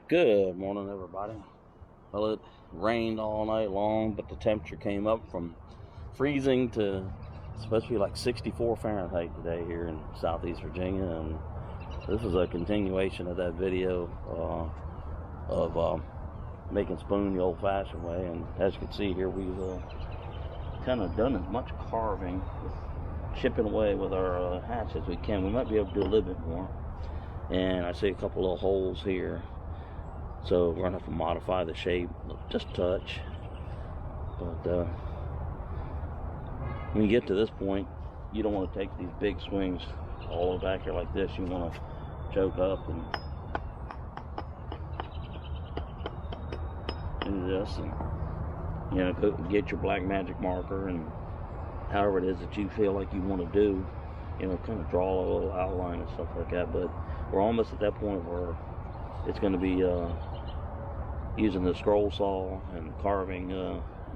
Good morning, everybody. Well, it rained all night long, but the temperature came up from freezing to supposed to be like 64 Fahrenheit today here in Southeast Virginia. And this is a continuation of that video of making spoon the old-fashioned way. And as you can see here, we've kind of done as much carving, chipping away with our hatchet as we can. We might be able to do a little bit more. And I see a couple of holes here. So we're gonna have to modify the shape just a touch. But when you get to this point, you don't want to take these big swings all the way back here like this. You want to choke up and do this, and get your black magic marker and however it is that you feel like you want to do, kind of draw a little outline and stuff like that. But we're almost at that point where it's going to be using the scroll saw and carving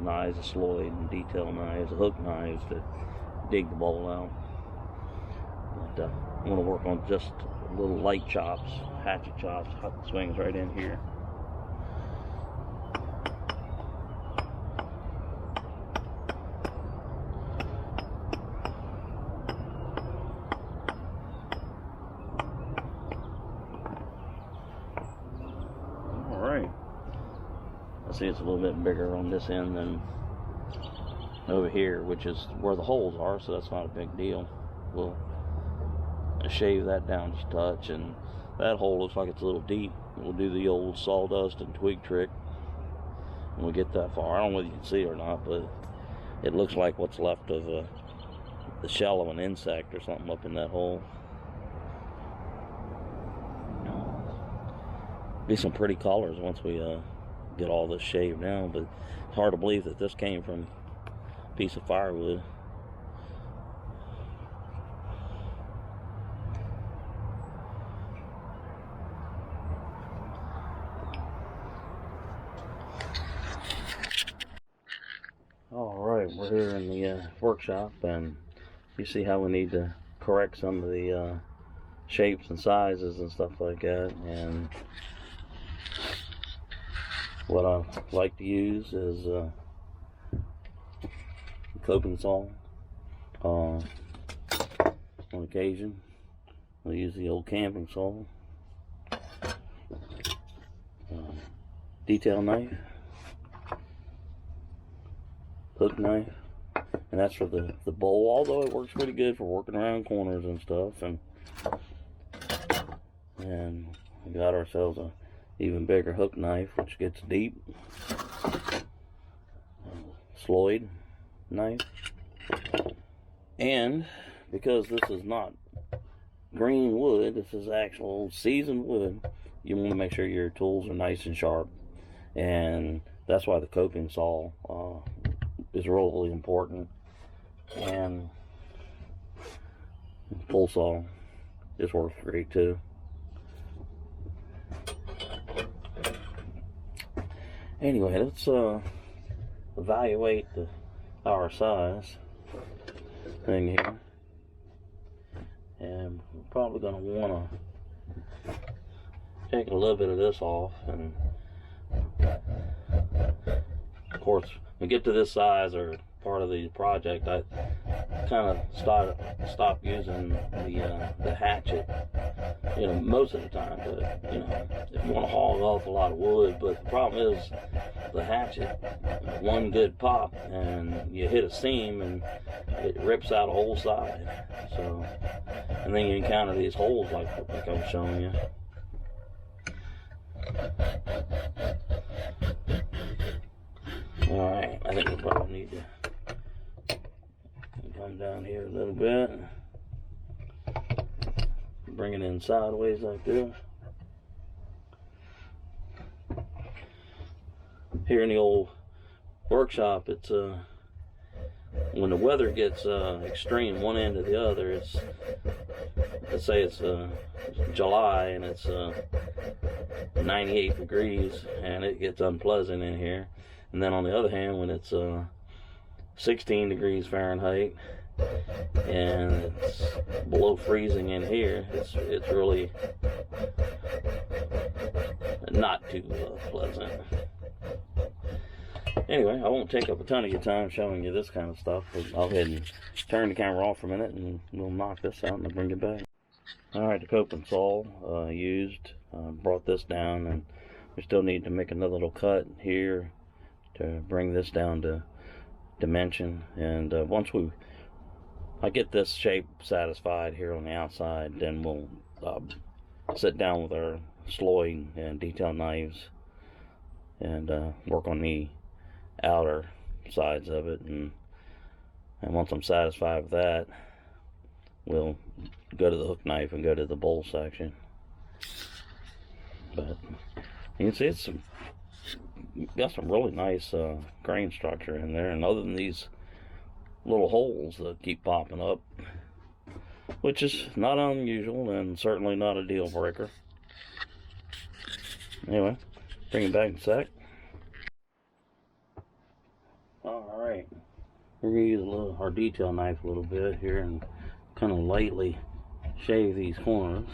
knives, a sloyd and detail knives, hook knives to dig the bowl out. But I want to work on just little light chops, hatchet chops, swings right in here. See, it's a little bit bigger on this end than over here, which is where the holes are, so that's not a big deal. We'll shave that down just a touch, and that hole looks like it's a little deep. We'll do the old sawdust and twig trick when we get that far. I don't know whether you can see it or not, but it looks like what's left of the shell of an insect or something up in that hole. Be some pretty colors once we get all this shaved down, but it's hard to believe that this came from a piece of firewood. Alright, we're here in the workshop, and you see how we need to correct some of the shapes and sizes and stuff like that. And what I like to use is coping saw. On occasion, we'll use the old camping saw. Detail knife, hook knife, and that's for the bowl. Although it works pretty good for working around corners and stuff. And we got ourselves a even bigger hook knife, which gets deep. Sloyd knife. And because this is not green wood, this is actual seasoned wood, you want to make sure your tools are nice and sharp. And that's why the coping saw is really important. And pull saw just works great too. Anyway, let's evaluate our size thing here, and we're probably going to want to take a little bit of this off. And of course, when we get to this size or part of the project, I kind of stop using the hatchet, most of the time. But if you want to haul off a lot of wood, but the problem is the hatchet, one good pop and you hit a seam and it rips out a whole side. So, and then you encounter these holes like I was showing you. All right, I think we probably need to come down here a little bit, bring it in sideways like this. Here in the old workshop, it's when the weather gets extreme one end to the other, let's say it's July and it's 98 degrees and it gets unpleasant in here. And then on the other hand, when it's 16 degrees Fahrenheit and it's below freezing in here, it's really not too pleasant. Anyway, I won't take up a ton of your time showing you this kind of stuff, but I'll go ahead and turn the camera off for a minute and we'll knock this out and I'll bring it back. Alright, the coping saw used, brought this down, and we still need to make another little cut here to bring this down to dimension. And once I get this shape satisfied here on the outside, then we'll sit down with our Sloyd and detail knives and work on the outer sides of it. And once I'm satisfied with that, we'll go to the hook knife and go to the bowl section. But you can see it's got some really nice grain structure in there, and other than these little holes that keep popping up, which is not unusual and certainly not a deal breaker. Anyway, bring it back in a sec. Alright, we're going to use our detail knife a little bit here and kind of lightly shave these corners.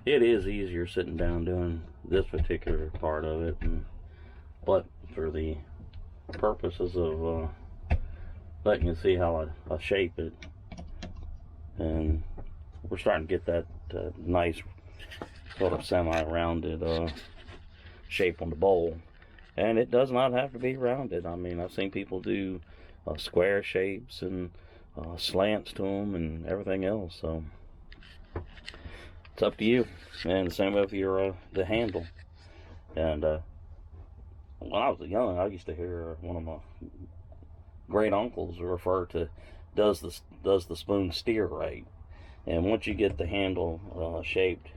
It is easier sitting down doing this particular part of it, but for the purposes of letting you see how I shape it, and we're starting to get that nice sort of semi-rounded shape on the bowl. And it does not have to be rounded. I mean, I've seen people do square shapes and slants to them and everything else. So it's up to you. And the same with your the handle. And when I was young, I used to hear one of my great uncles refer to does the spoon steer right. And once you get the handle shaped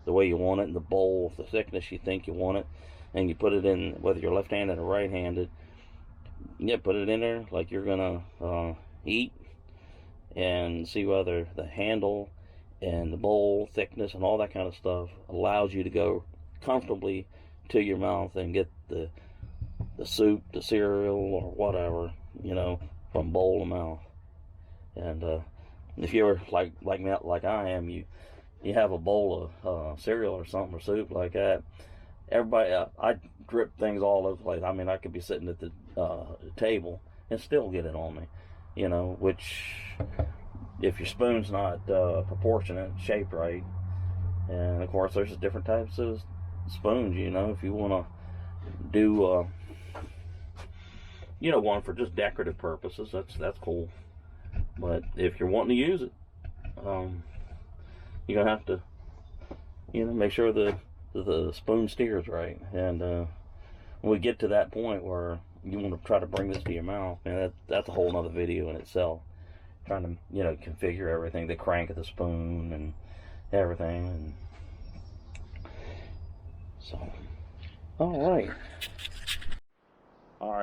the way you want it, in the bowl, the thickness you think you want it, and you put it in, whether you're left-handed or right-handed, yeah, put it in there like you're gonna eat, and see whether the handle and the bowl thickness and all that kind of stuff allows you to go comfortably to your mouth and get the soup, the cereal, or whatever, you know, from bowl to mouth. And if you're like I am, you have a bowl of cereal or something, or soup like that. Everybody, I drip things all over the place. I mean, I could be sitting at the table and still get it on me, you know, which, if your spoon's not proportionate, shaped right, and of course there's different types of spoons, you know, if you want to do, you know, one for just decorative purposes, that's cool. But if you're wanting to use it, you're gonna have to, you know, make sure the spoon steers right. And when we get to that point where you want to try to bring this to your mouth, man, that's a whole nother video in itself. Trying to, you know, configure everything, the crank of the spoon and everything. And so, all right,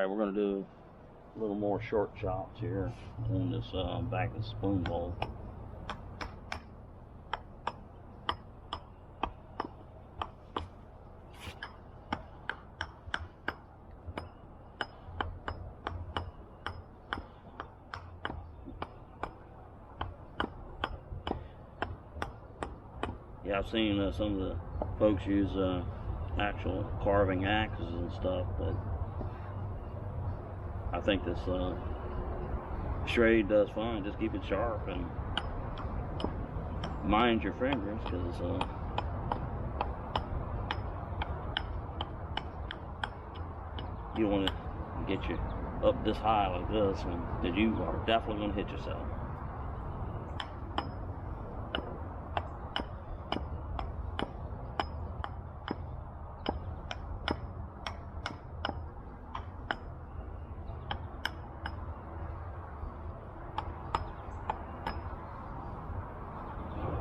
we're gonna do a little more short chops here on this back of the spoon bowl. Yeah, I've seen some of the folks use actual carving axes and stuff, but I think this Schrade does fine. Just keep it sharp and mind your fingers, because you don't want to get you up this high like this, and you are definitely going to hit yourself.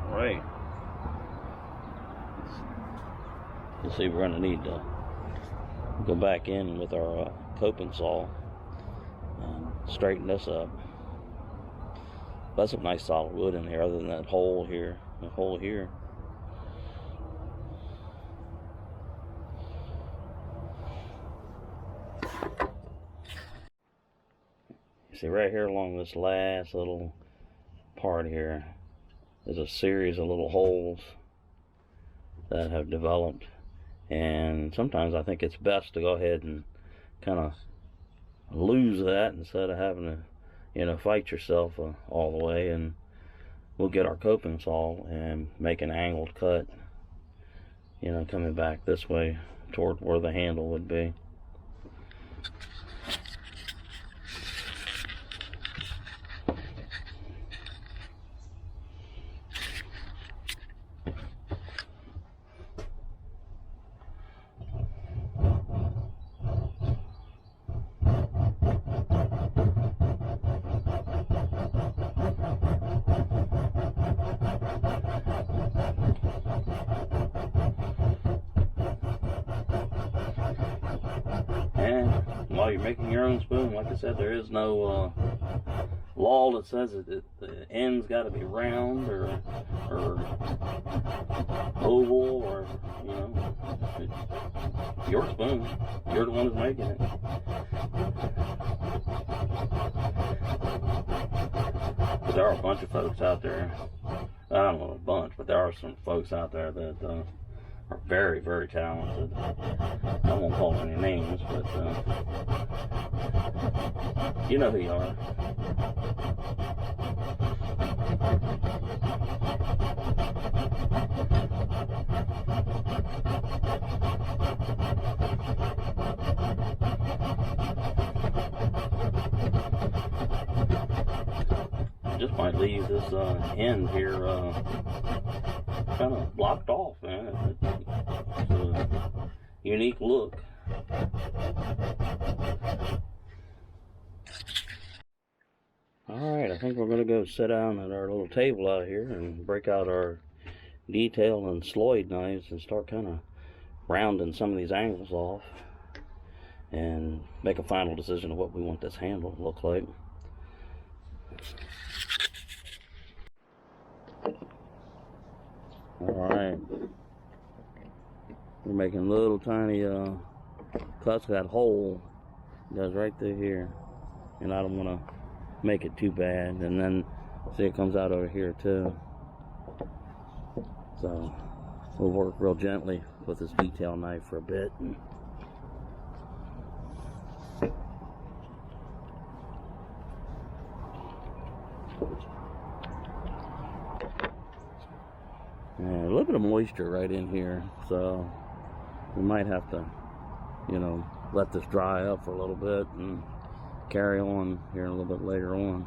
Right. You see, we're going to need to go back in with our coping saw and straighten this up. That's some nice solid wood in there, other than that hole here, the hole here. You see right here along this last little part here is a series of little holes that have developed, and sometimes I think it's best to go ahead and kind of lose that instead of having to, you know, fight yourself all the way. And we'll get our coping saw and make an angled cut, you know, coming back this way toward where the handle would be. And while you're making your own spoon, like I said, there is no law that says that the end's got to be round or oval, or, you know, it's your spoon. You're the one that's making it. But there are a bunch of folks out there. I don't know a bunch, but there are some folks out there that are very, very talented. I won't call any names, but you know who you are. I just might leave this end here kind of blocked off, man. It's a unique look. Alright, I think we're going to go sit down at our little table out here and break out our detail and sloyd knives and start kind of rounding some of these angles off and make a final decision of what we want this handle to look like. Alright, we're making little tiny cuts. That hole goes right through here, and I don't want to make it too bad. And then see, it comes out over here too, so we'll work real gently with this detail knife for a bit. And a little bit of moisture right in here, so we might have to, you know, let this dry up for a little bit and carry on here a little bit later on.